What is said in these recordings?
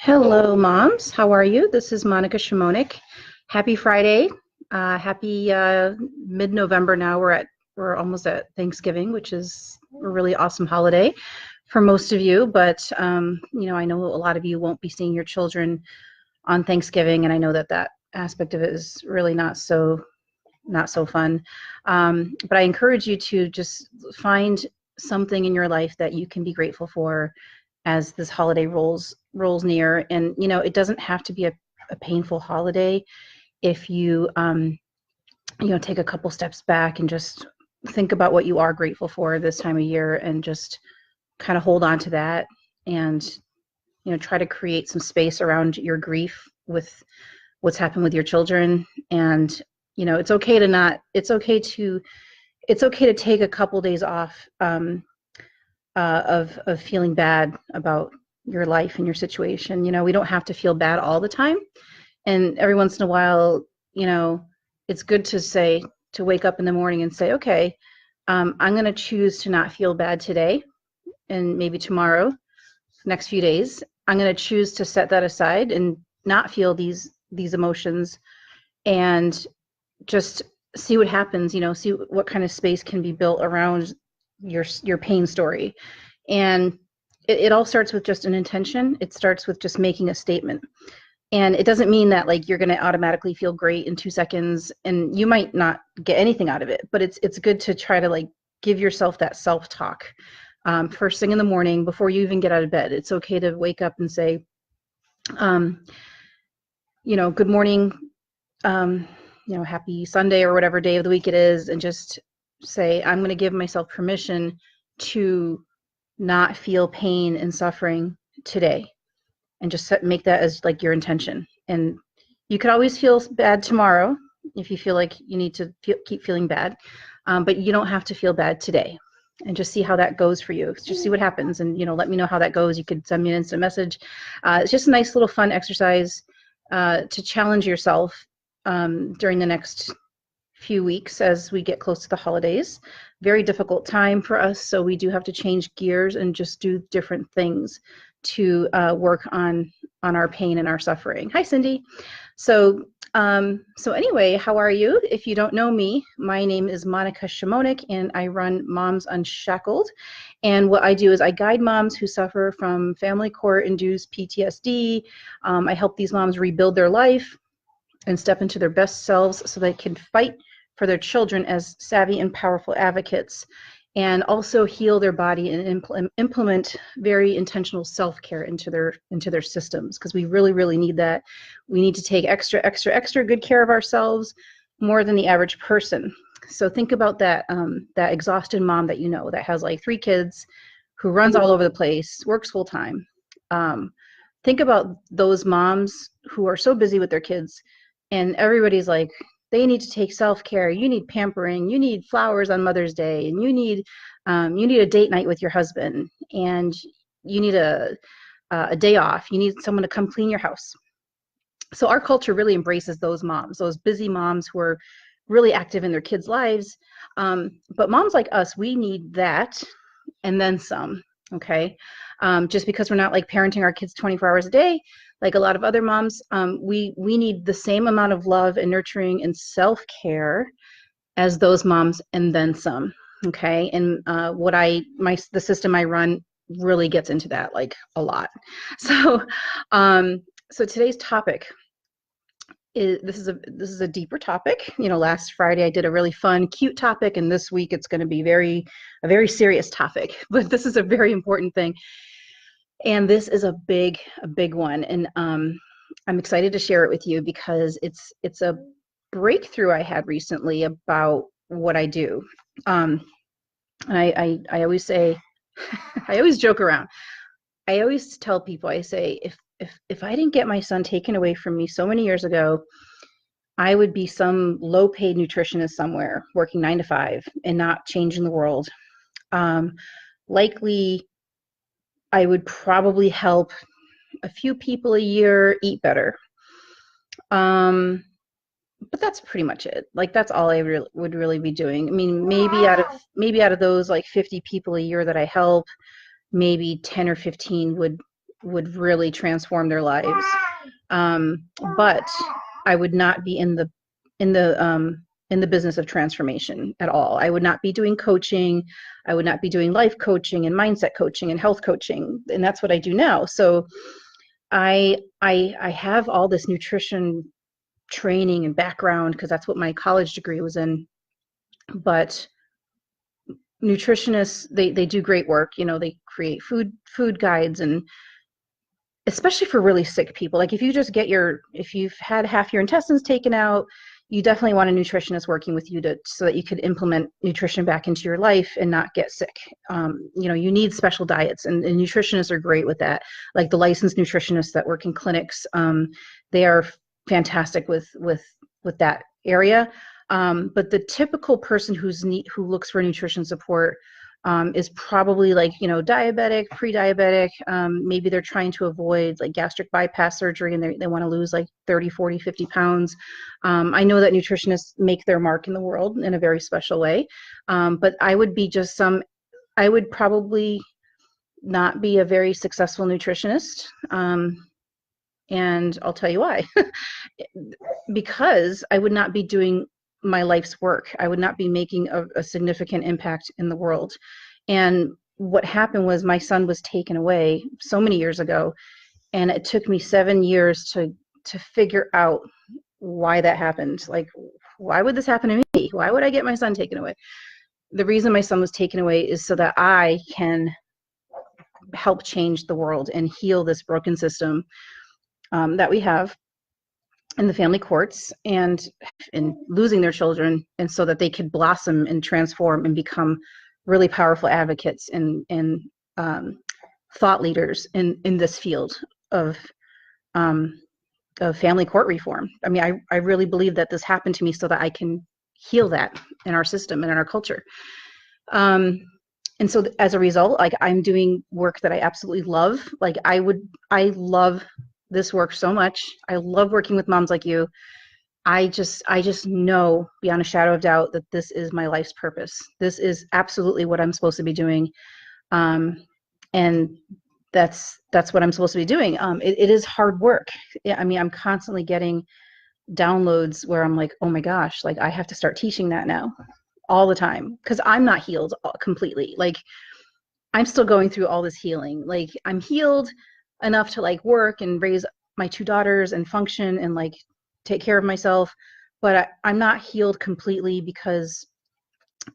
Hello, moms. How are you? This is Monica Shimonik. Happy Friday. Happy mid-November now. We're almost at Thanksgiving, which is a really awesome holiday for most of you. But I know a lot of you won't be seeing your children on Thanksgiving, and I know that aspect of it is really not so fun. But I encourage you to just find something in your life that you can be grateful for as this holiday rolls near. And it doesn't have to be a painful holiday if you take a couple steps back and just think about what you are grateful for this time of year and just kind of hold on to that and try to create some space around your grief with what's happened with your children. And it's okay to take a couple days off, of feeling bad about your life and your situation. We don't have to feel bad all the time, and every once in a while, it's good to wake up in the morning and say, okay, I'm going to choose to not feel bad today, and maybe tomorrow, next few days, I'm going to choose to set that aside and not feel these emotions, and just see what happens. See what kind of space can be built around your pain story. And it all starts with just an intention. It starts with just making a statement. And it doesn't mean that like you're going to automatically feel great in 2 seconds, and you might not get anything out of it, but it's good to try to like give yourself that self-talk, first thing in the morning before you even get out of bed. It's okay to wake up and say, good morning, happy Sunday or whatever day of the week it is, and just say, I'm going to give myself permission to not feel pain and suffering today, and just make that as like your intention. And you could always feel bad tomorrow if you feel like you need to keep feeling bad, but you don't have to feel bad today. And just see how that goes for you. Just see what happens, and let me know how that goes. You could send me an instant message. It's just a nice little fun exercise to challenge yourself during the next few weeks as we get close to the holidays. Very difficult time for us, so we do have to change gears and just do different things to work on our pain and our suffering. Hi, Cindy. So anyway, how are you? If you don't know me, my name is Monica Shimonik, and I run Moms Unshackled. And what I do is I guide moms who suffer from family court-induced PTSD. I help these moms rebuild their life and step into their best selves so they can fight for their children as savvy and powerful advocates, and also heal their body and implement very intentional self-care into their systems, because we really, really need that. We need to take extra good care of ourselves, more than the average person. So think about that exhausted mom that has like 3 kids, who runs all over the place, works full time. Think about those moms who are so busy with their kids, and everybody's like, they need to take self-care, you need pampering, you need flowers on Mother's Day, and you need a date night with your husband, and you need a day off, you need someone to come clean your house. So our culture really embraces those moms, those busy moms who are really active in their kids' lives. But moms like us, we need that and then some, okay? Just because we're not like parenting our kids 24 hours a day, like a lot of other moms, we need the same amount of love and nurturing and self-care as those moms and then some, okay? And the system I run really gets into that like a lot. So today's topic is, this is a deeper topic. Last Friday I did a really fun, cute topic, and this week it's going to be a very serious topic, but this is a very important thing. And this is a big one, and I'm excited to share it with you because it's a breakthrough I had recently about what I do. And I always say, I always joke around. I always tell people, I say, if I didn't get my son taken away from me so many years ago, I would be some low-paid nutritionist somewhere working 9 to 5 and not changing the world. Likely, I would probably help a few people a year eat better. But that's pretty much it. Like, that's all I would really be doing. I mean, maybe out of those like 50 people a year that I help, maybe 10 or 15 would would really transform their lives. But I would not be in the business of transformation at all. I would not be doing coaching. I would not be doing life coaching and mindset coaching and health coaching, and that's what I do now. So I have all this nutrition training and background because that's what my college degree was in. But nutritionists, they do great work. You know, they create food guides, and especially for really sick people. Like if you've had half your intestines taken out, you definitely want a nutritionist working with you so that you could implement nutrition back into your life and not get sick. You know, you need special diets, and nutritionists are great with that. Like the licensed nutritionists that work in clinics, they are fantastic with that area. But the typical person who looks for nutrition support is probably like, you know, diabetic, pre-diabetic. Maybe they're trying to avoid like gastric bypass surgery, and they want to lose like 30, 40, 50 pounds. I know that nutritionists make their mark in the world in a very special way. But I would probably not be a very successful nutritionist. And I'll tell you why. Because I would not be doing my life's work. I would not be making a significant impact in the world. And what happened was my son was taken away so many years ago, and it took me 7 years to figure out why that happened. Like, why would this happen to me? Why would I get my son taken away? The reason my son was taken away is so that I can help change the world and heal this broken system that we have in the family courts, and in losing their children, and so that they could blossom and transform and become really powerful advocates and thought leaders in this field of family court reform. I mean, I really believe that this happened to me so that I can heal that in our system and in our culture. And so as a result, like, I'm doing work that I absolutely love. Like I love this work so much. I love working with moms like you. I just know beyond a shadow of doubt that this is my life's purpose. This is absolutely what I'm supposed to be doing. And that's what I'm supposed to be doing. It is hard work. I mean, I'm constantly getting downloads where I'm like, oh my gosh, like I have to start teaching that now all the time, because I'm not healed completely. Like I'm still going through all this healing. Like I'm healed enough to like work and raise my 2 daughters and function and like take care of myself, but I'm not healed completely, because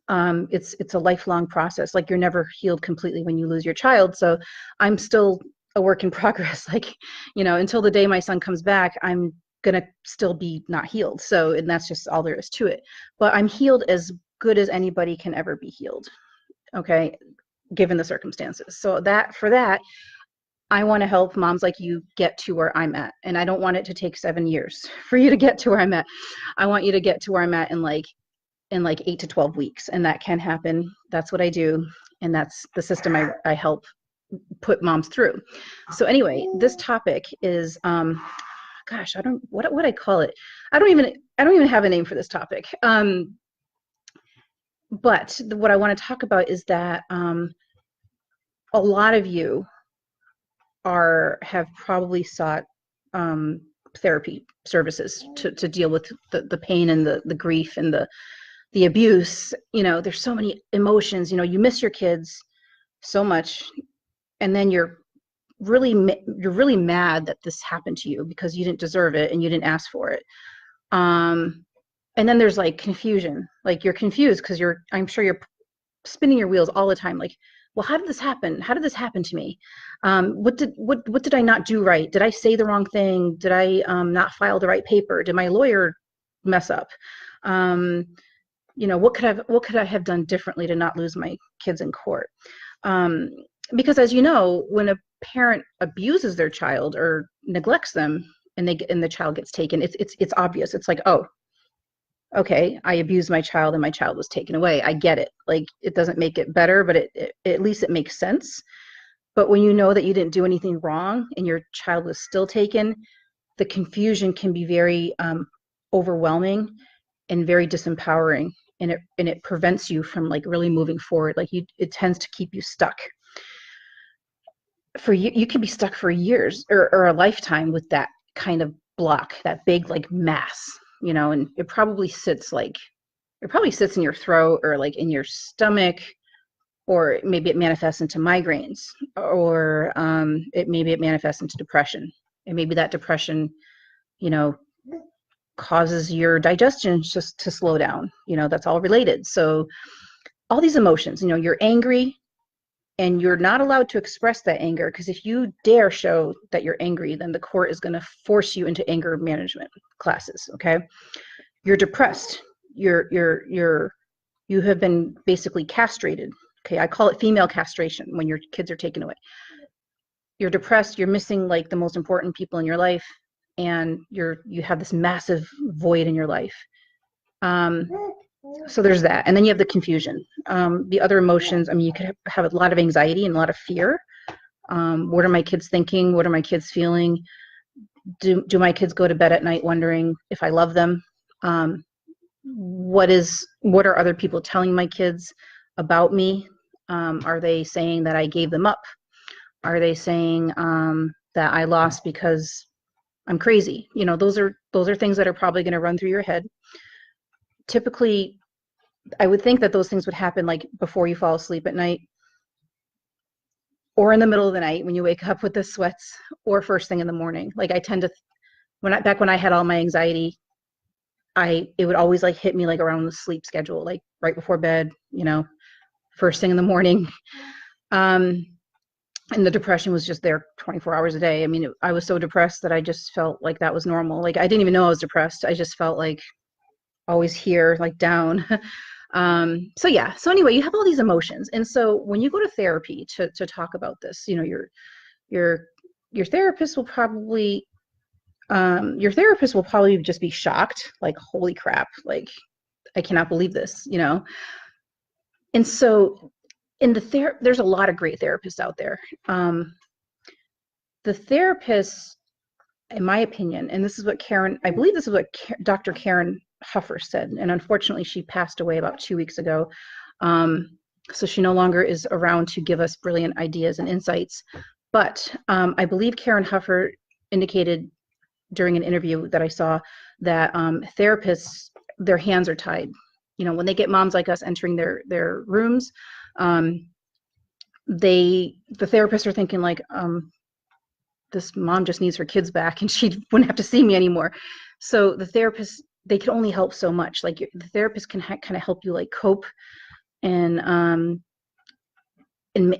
it's a lifelong process. Like you're never healed completely when you lose your child. So I'm still a work in progress. Like, you know, until the day my son comes back, I'm gonna still be not healed. So, and that's just all there is to it. But I'm healed as good as anybody can ever be healed. Okay, given the circumstances. So for that, I want to help moms like you get to where I'm at. And I don't want it to take 7 years for you to get to where I'm at. I want you to get to where I'm at in like 8 to 12 weeks. And that can happen. That's what I do. And that's the system I help put moms through. So anyway, this topic is, gosh, what would I call it? I don't even have a name for this topic. But what I want to talk about is that a lot of you have probably sought therapy services to deal with the pain and the grief and the abuse. You know, there's so many emotions. You know, you miss your kids so much, and then you're really mad that this happened to you because you didn't deserve it and you didn't ask for it. And then there's like confusion. Like you're confused because I'm sure you're spinning your wheels all the time. Like, well, how did this happen? How did this happen to me? What did I not do right? Did I say the wrong thing? Did I not file the right paper? Did my lawyer mess up? You know, what could I have done differently to not lose my kids in court? Because as you know, when a parent abuses their child or neglects them, and the child gets taken, it's obvious. It's like, oh, okay, I abused my child and my child was taken away. I get it. Like, it doesn't make it better, but at least it makes sense. But when you know that you didn't do anything wrong and your child was still taken, the confusion can be very overwhelming and very disempowering, and it prevents you from like really moving forward. Like it tends to keep you stuck. for you, you could be stuck for years or a lifetime with that kind of block, that big like mass, you know, and it probably sits in your throat or like in your stomach, or maybe it manifests into migraines, or maybe it manifests into depression, and maybe that depression, you know, causes your digestion just to slow down. You know, that's all related. So all these emotions, you know, you're angry, and you're not allowed to express that anger, because if you dare show that you're angry, then the court is going to force you into anger management classes. Okay, you're depressed. You have been basically castrated. Okay, I call it female castration when your kids are taken away. You're depressed. You're missing like the most important people in your life, and you have this massive void in your life. So there's that, and then you have the confusion. The other emotions, I mean, you could have a lot of anxiety and a lot of fear. What are my kids thinking? What are my kids feeling? Do my kids go to bed at night wondering if I love them? What are other people telling my kids about me? Are they saying that I gave them up? Are they saying that I lost because I'm crazy? You know, those are things that are probably going to run through your head. Typically, I would think that those things would happen like before you fall asleep at night, or in the middle of the night when you wake up with the sweats, or first thing in the morning. Like I tend to, back when I had all my anxiety, it would always like hit me like around the sleep schedule, like right before bed, you know, first thing in the morning. And the depression was just there 24 hours a day. I mean, I was so depressed that I just felt like that was normal. Like I didn't even know I was depressed. I just felt like always here, like down. So yeah. So anyway, you have all these emotions. And so when you go to therapy to talk about this, you know, your therapist will probably just be shocked, like, holy crap, like, I cannot believe this, you know? And so there's a lot of great therapists out there. The therapists, in my opinion, and I believe this is what Dr. Karen Huffer said, and unfortunately she passed away about 2 weeks ago. So she no longer is around to give us brilliant ideas and insights. But I believe Karen Huffer indicated during an interview that I saw that therapists, their hands are tied. You know, when they get moms like us entering their rooms, the therapists are thinking like, this mom just needs her kids back and she wouldn't have to see me anymore. So the therapists, they can only help so much. Like the therapist can kind of help you like cope and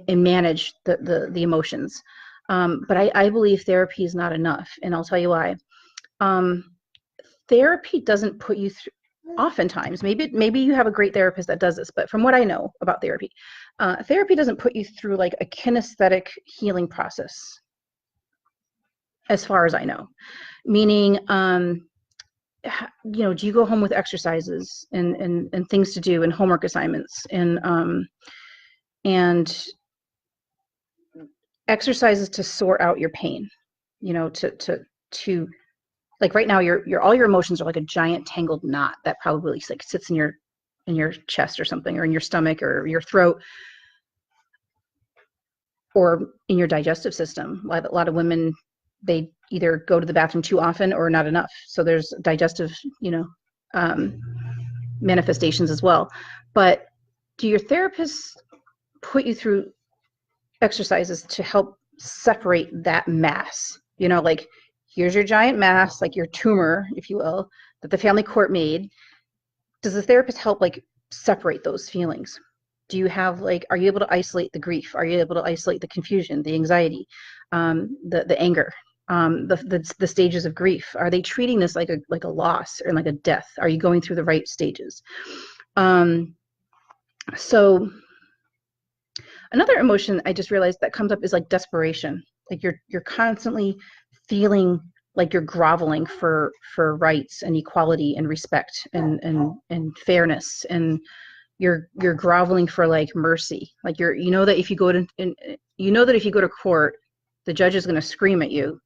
manage the emotions. But I believe therapy is not enough, and I'll tell you why. Therapy doesn't put you through, oftentimes, maybe you have a great therapist that does this, but from what I know about therapy, therapy doesn't put you through like a kinesthetic healing process, as far as I know. Meaning, you know, do you go home with exercises and things to do and homework assignments and exercises to sort out your pain, you know, to like right now all your emotions are like a giant tangled knot that probably like sits in your chest or something, or in your stomach or your throat, or in your digestive system. A lot of women, they either go to the bathroom too often or not enough. So there's digestive, you know, manifestations as well. But do your therapists put you through exercises to help separate that mass? You know, like, here's your giant mass, like your tumor, if you will, that the family court made. Does the therapist help like separate those feelings? Do you have like, are you able to isolate the grief? Are you able to isolate the confusion, the anxiety, the anger, the stages of grief? Are they treating this like a loss or like a death? Are you going through the right stages? So another emotion I just realized that comes up is like desperation. Like you're constantly feeling like you're groveling for rights and equality and respect and fairness, and you're groveling for like mercy. Like you know that if you go to court, the judge is going to scream at you.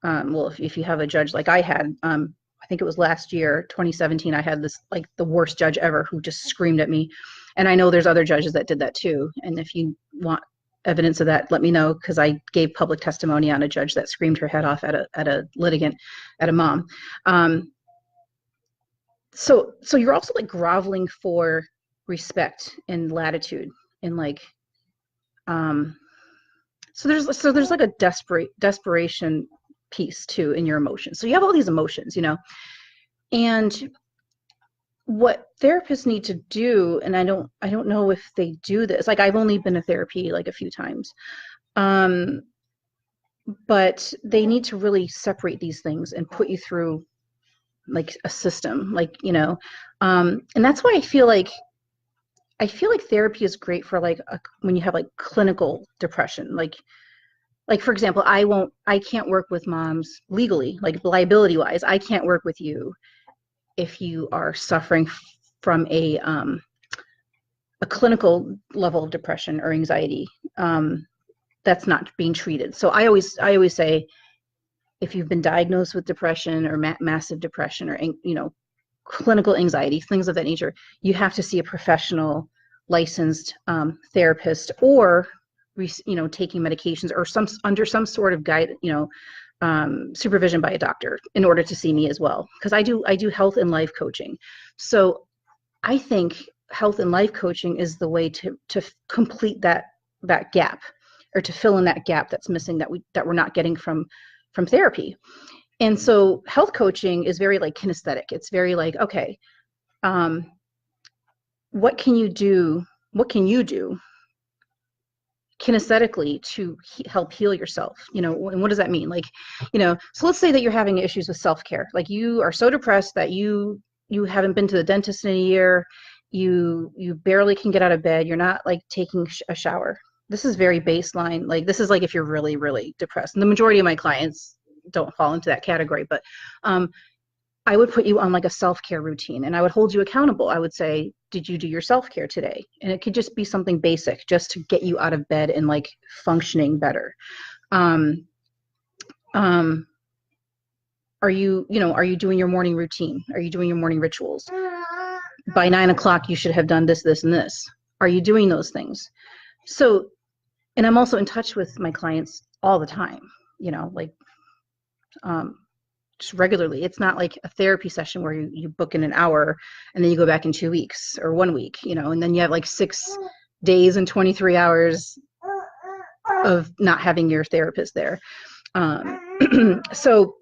Well, if you have a judge like I had, I think it was last year, 2017, I had this like the worst judge ever who just screamed at me. And I know there's other judges that did that too. And if you want evidence of that, let me know, because I gave public testimony on a judge that screamed her head off at a litigant, at a mom. So you're also like groveling for respect and latitude, and like so there's like a desperation piece too in your emotions. So you have all these emotions, you know, and what therapists need to do, and I don't know if they do this, like I've only been to therapy like a few times, but they need to really separate these things and put you through like a system, like, you know, and that's why I feel like therapy is great for like when you have like clinical depression, like for example, I can't work with moms legally, like liability wise. I can't work with you if you are suffering from a clinical level of depression or anxiety that's not being treated. So I always say, if you've been diagnosed with depression or massive depression or, you know, clinical anxiety, things of that nature, you have to see a professional licensed therapist, or, you know, taking medications or under some sort of guide, you know, supervision by a doctor in order to see me as well. Because I do health and life coaching. So I think health and life coaching is the way to complete that gap, or to fill in that gap that's missing, that we're not getting from therapy. And so health coaching is very like kinesthetic. It's very like, okay, what can you do kinesthetically to help heal yourself, you know? And what does that mean? Like, you know, so let's say that you're having issues with self-care, like you are so depressed that you haven't been to the dentist in a year, you barely can get out of bed, you're not like taking a shower. This is very baseline. Like, this is like if you're really, really depressed. And the majority of my clients don't fall into that category, but I would put you on like a self-care routine, and I would hold you accountable. I would say, did you do your self-care today? And it could just be something basic, just to get you out of bed and like functioning better. Are you doing your morning routine? Are you doing your morning rituals? By 9 o'clock, you should have done this, this, and this. Are you doing those things? So, and I'm also in touch with my clients all the time, you know, like just regularly. It's not like a therapy session where you book in an hour and then you go back in 2 weeks or 1 week, you know, and then you have like 6 days and 23 hours of not having your therapist there. So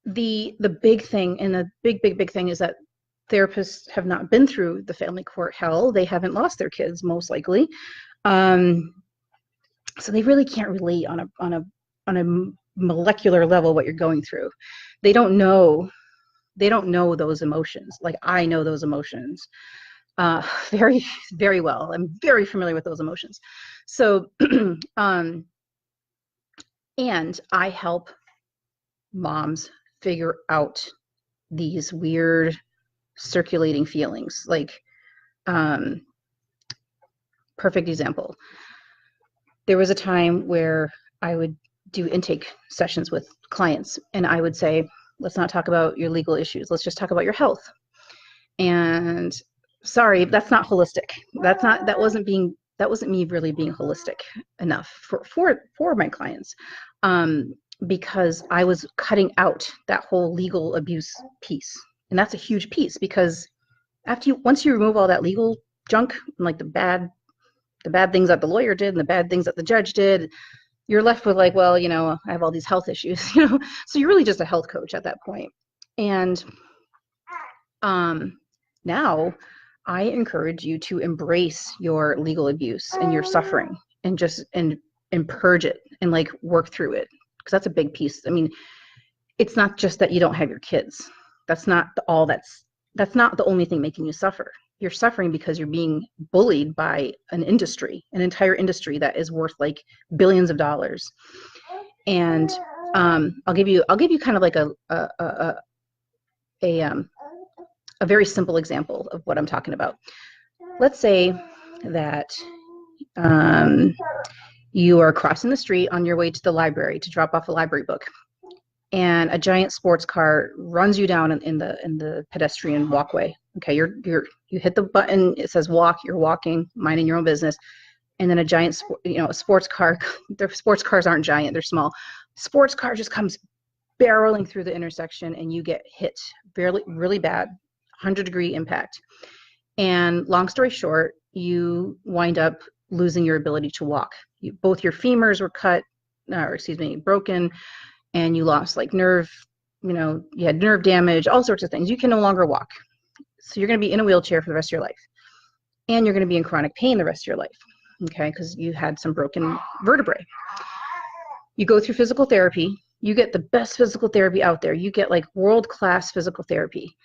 the big thing, and the big thing, is that therapists have not been through the family court hell. They haven't lost their kids, most likely. So they really can't relate on a molecular level what you're going through. They don't know those emotions. Like, I know those emotions very, very well. I'm very familiar with those emotions. So and I help moms figure out these weird circulating feelings. Like, perfect example, there was a time where I would do intake sessions with clients, and I would say, let's not talk about your legal issues, let's just talk about your health. And sorry, that's not holistic. That wasn't me really being holistic enough for my clients, because I was cutting out that whole legal abuse piece. And that's a huge piece, because once you remove all that legal junk, like the bad things that the lawyer did and the bad things that the judge did, you're left with like, well, you know, I have all these health issues, you know. So you're really just a health coach at that point. And now I encourage you to embrace your legal abuse and your suffering, and just and purge it and like work through it, because that's a big piece. I mean, it's not just that you don't have your kids. That's not that's not the only thing making you suffer. You're suffering because you're being bullied by an entire industry that is worth like billions of dollars. And I'll give you kind of like a very simple example of what I'm talking about. Let's say that you are crossing the street on your way to the library to drop off a library book, and a giant sports car runs you down in the pedestrian walkway. Okay, you hit the button, it says walk, you're walking, minding your own business, and then a giant, a sports car. Their sports cars aren't giant; they're small. Sports car just comes barreling through the intersection, and you get hit really bad, 100-degree impact. And long story short, you wind up losing your ability to walk. Both your femurs were broken, and you lost like nerve. You had nerve damage, all sorts of things. You can no longer walk. So you're going to be in a wheelchair for the rest of your life. And you're going to be in chronic pain the rest of your life, okay, because you had some broken vertebrae. You go through physical therapy. You get the best physical therapy out there. You get like world-class physical therapy,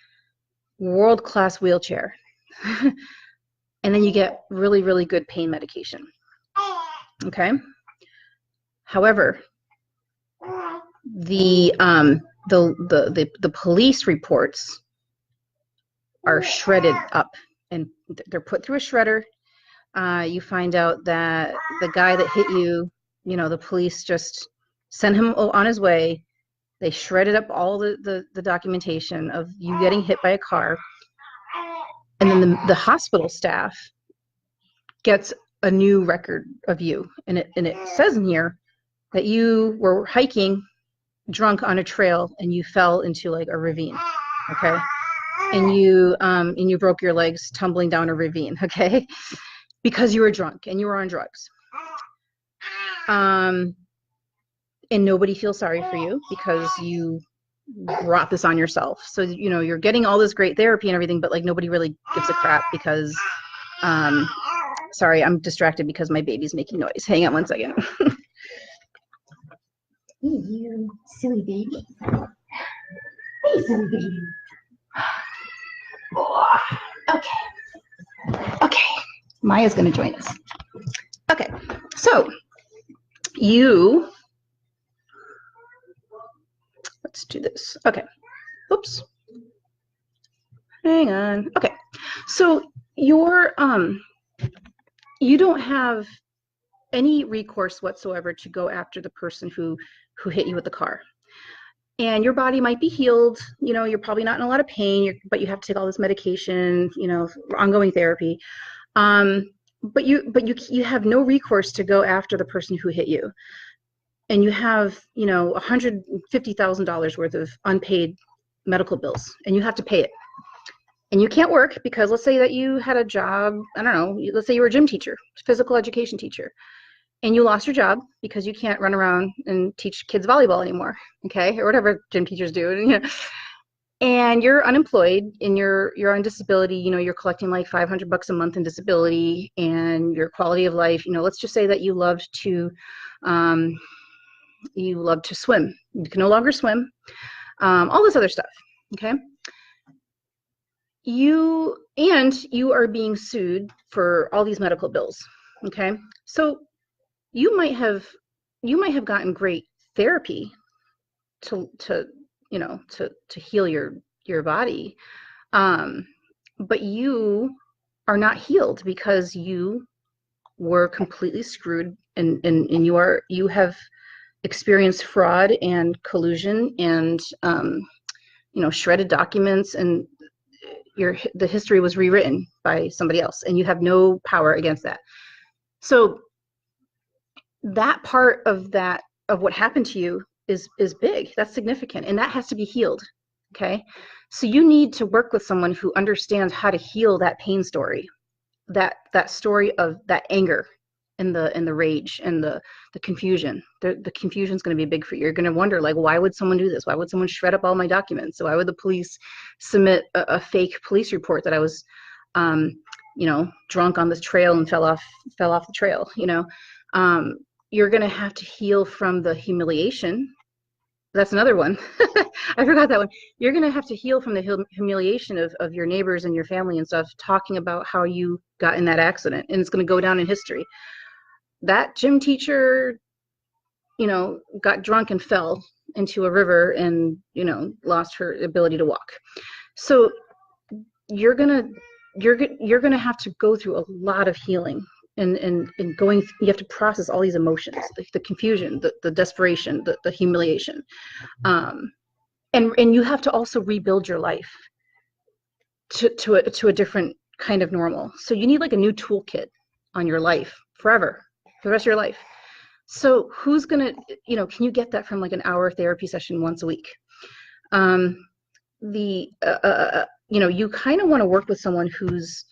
world-class wheelchair. And then you get really, really good pain medication, okay? However, the police reports are shredded up, and they're put through a shredder. You find out that the guy that hit you, the police just sent him on his way. They shredded up all the documentation of you getting hit by a car. And then the hospital staff gets a new record of you. And it says in here that you were hiking drunk on a trail and you fell into like a ravine, okay? And you broke your legs tumbling down a ravine, okay? Because you were drunk and you were on drugs. And nobody feels sorry for you because you brought this on yourself. So, you're getting all this great therapy and everything, but like nobody really gives a crap because, sorry, I'm distracted because my baby's making noise. Hang on one second. Hey, you silly baby. Hey, silly baby. Okay. Maya's going to join us. Okay. So let's do this. Okay. Oops. Hang on. Okay. So you don't have any recourse whatsoever to go after the person who hit you with the car. And your body might be healed, you're probably not in a lot of pain, but you have to take all this medication, ongoing therapy. But you have no recourse to go after the person who hit you. And you have, $150,000 worth of unpaid medical bills, and you have to pay it. And you can't work because let's say that you had a job, I don't know, let's say you were a gym teacher, physical education teacher, and you lost your job because you can't run around and teach kids volleyball anymore, okay, or whatever gym teachers do, and you're unemployed and you're on disability, you're collecting like $500 a month in disability, and your quality of life, let's just say that you loved to swim. You can no longer swim, all this other stuff, okay? You are being sued for all these medical bills, okay? So you might have gotten great therapy to heal your body, but you are not healed because you were completely screwed, and you have experienced fraud and collusion and shredded documents, and the history was rewritten by somebody else, and you have no power against that. So that part of what happened to you is big. That's significant, and that has to be healed, okay? So you need to work with someone who understands how to heal that pain story, that story of that anger and the rage and the confusion. The confusion is going to be big for you. You're going to wonder, like, why would someone do this? Why would someone shred up all my documents? So why would the police submit a fake police report that I was drunk on this trail and fell off the trail? You're going to have to heal from the humiliation. That's another one. I forgot that one. You're going to have to heal from the humiliation of your neighbors and your family and stuff, talking about how you got in that accident, and it's going to go down in history. That gym teacher, got drunk and fell into a river and, lost her ability to walk. So you're going to have to go through a lot of healing and going, you have to process all these emotions, the confusion, the desperation, the humiliation. And you have to also rebuild your life to a different kind of normal. So you need like a new toolkit on your life forever, for the rest of your life. So who's gonna, can you get that from like an hour therapy session once a week? You kind of want to work with someone who's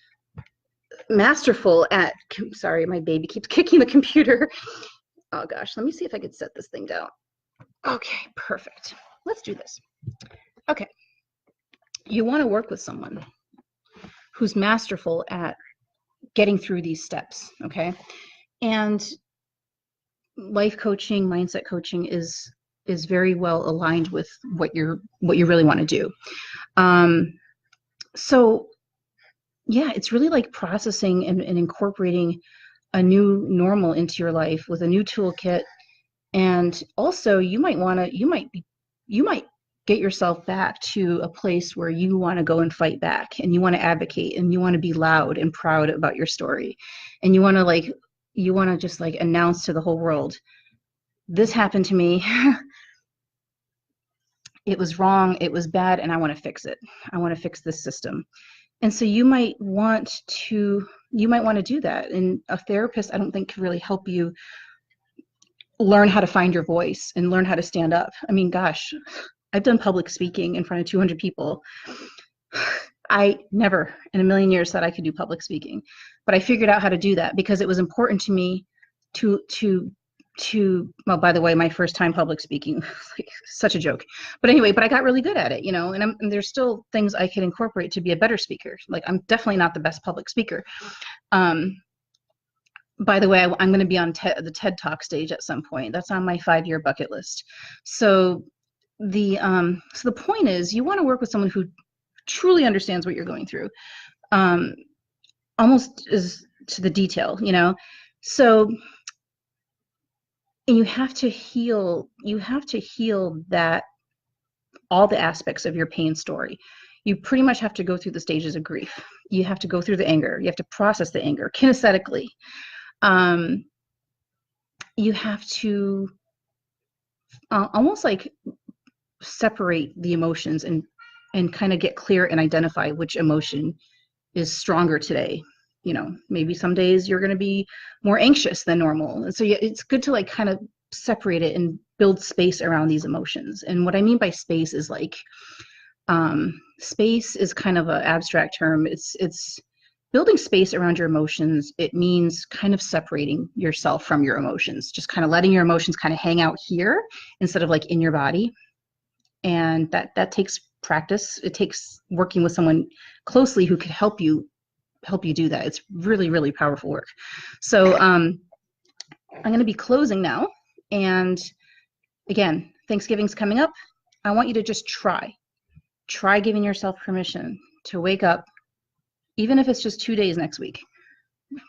masterful at, sorry, my baby keeps kicking the computer. Oh gosh, let me see if I could set this thing down. Okay, perfect. Let's do this. Okay. You want to work with someone who's masterful at getting through these steps, okay? And life coaching, mindset coaching is very well aligned with what you really want to do. So yeah, it's really like processing and incorporating a new normal into your life with a new toolkit. And also you might get yourself back to a place where you want to go and fight back, and you want to advocate, and you want to be loud and proud about your story, and you want to just like announce to the whole world, this happened to me. It was wrong, it was bad, and I want to fix it. I want to fix this system. And so you might want to do that. And a therapist, I don't think, can really help you learn how to find your voice and learn how to stand up. I mean, gosh, I've done public speaking in front of 200 people. I never in a million years thought I could do public speaking, but I figured out how to do that because it was important to me to well, by the way, my first time public speaking, like, such a joke. But anyway, but I got really good at it, and there's still things I could incorporate to be a better speaker. Like, I'm definitely not the best public speaker. By the way, I'm going to be on the TED Talk stage at some point. That's on my 5-year bucket list. So the point is, you want to work with someone who truly understands what you're going through, almost is to the detail, So, and you have to heal that, all the aspects of your pain story. You pretty much have to go through the stages of grief. You have to go through the anger. You have to process the anger kinesthetically. You have to almost like separate the emotions and kind of get clear and identify which emotion is stronger today. Maybe some days you're going to be more anxious than normal. And so it's good to like kind of separate it and build space around these emotions. And what I mean by space is like, space is kind of an abstract term. It's building space around your emotions. It means kind of separating yourself from your emotions, just kind of letting your emotions kind of hang out here instead of like in your body. And that takes practice. It takes working with someone closely who could help you do that. It's really, really powerful work. So I'm going to be closing now. And again, Thanksgiving's coming up. I want you to just try giving yourself permission to wake up, even if it's just 2 days next week.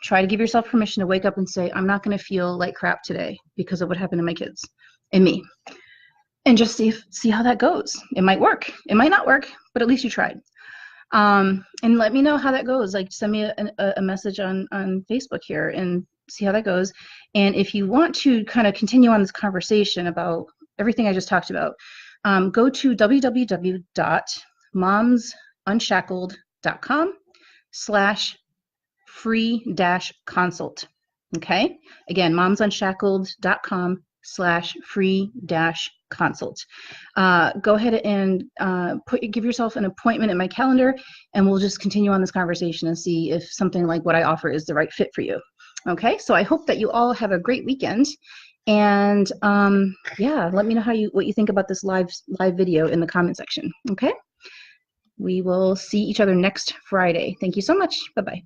Try to give yourself permission to wake up and say, I'm not going to feel like crap today because of what happened to my kids and me. And just see how that goes. It might work. It might not work, but at least you tried. And let me know how that goes. Like, send me a message on Facebook here and see how that goes. And if you want to kind of continue on this conversation about everything I just talked about, go to www.momsunshackled.com/free-consult. Okay. Again, momsunshackled.com/free-consult. Go ahead and give yourself an appointment in my calendar, and we'll just continue on this conversation and see if something like what I offer is the right fit for you. Okay, so I hope that you all have a great weekend, and yeah, let me know what you think about this live video in the comment section. Okay, we will see each other next Friday. Thank you so much. Bye-bye.